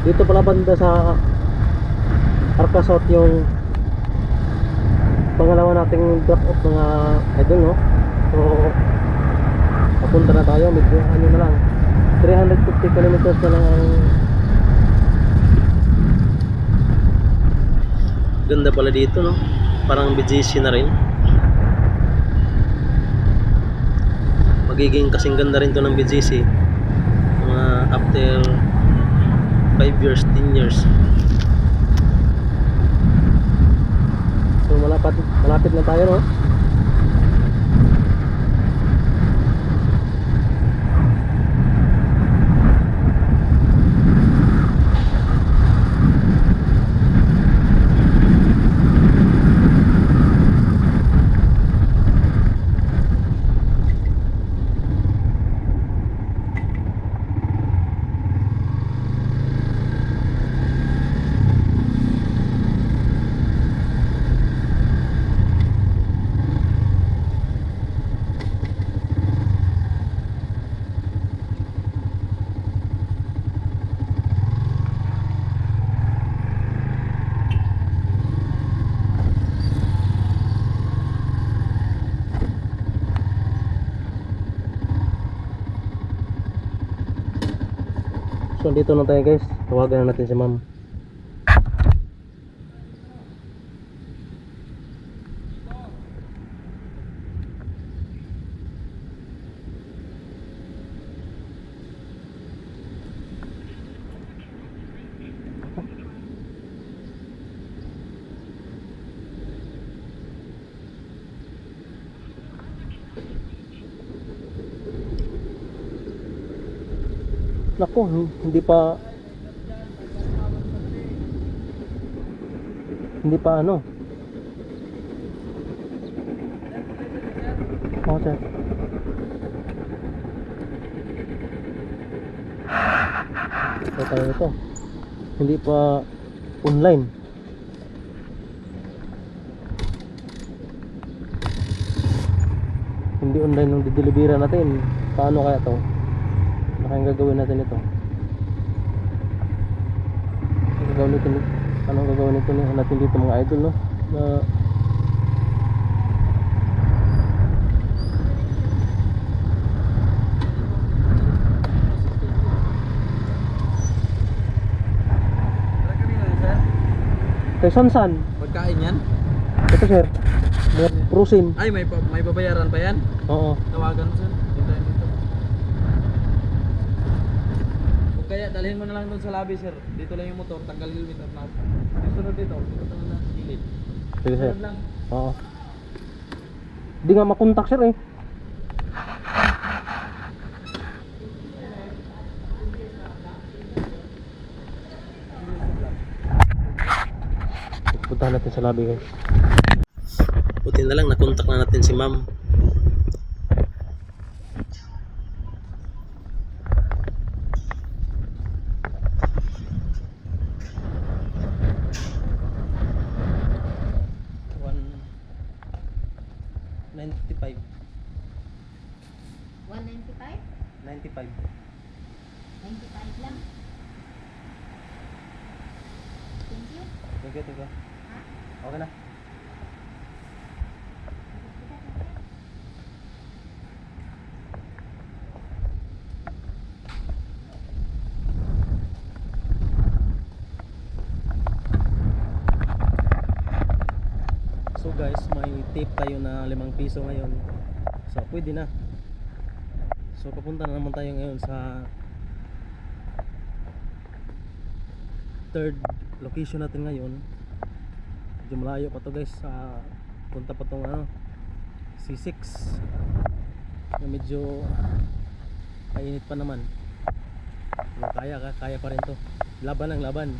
Dito pala banda sa Arcasot yung pangalawa nating drop off mga idol, no? So papunta na tayo, medyo ano na lang, 350 kilometers na lang ang... Ganda pala dito, no? Parang BGC na rin. Magiging kasing ganda rin to ng BGC mga after 5 years, 10 years. So malapit na tayo, no? So dito na tayo, guys. Tawagan na natin si ma'am. Naku, hindi pa ano. Okay. So tayo ito. Hindi pa online. Hindi online nung didelibera natin. Paano kaya to? Anong gagawin natin ito? Anong gagawin nito natin dito mga idol, no? Na kay Sansan. Pagkain yan? Ito sir. May prusin. Ay, may babayaran pa yan? Oo. Tawagan mo sir. Hintayin dito. O kaya dalhin mo na lang doon sa lobby sir. Dito lang yung motor. Tanggal helmet at mask. Sunod dito. Dito lang na gilid. Sige sir. Sunod lang. Oo. Di nga makontak sir eh. Puntahan natin sa lobby, guys. Buti na lang nakontak na natin si ma'am. $95. 195? 95. 95 lang. Thank you. Thank you. Ha? Okay na. So guys, may tip tayo na 5 piso ngayon. So pwede na. So papunta na naman tayo ngayon sa third location natin ngayon. Medyo malayo pa to guys, sa punta pa tong ano, C6 na medyo mainit pa naman. Kaya pa rin to. Laban ang laban.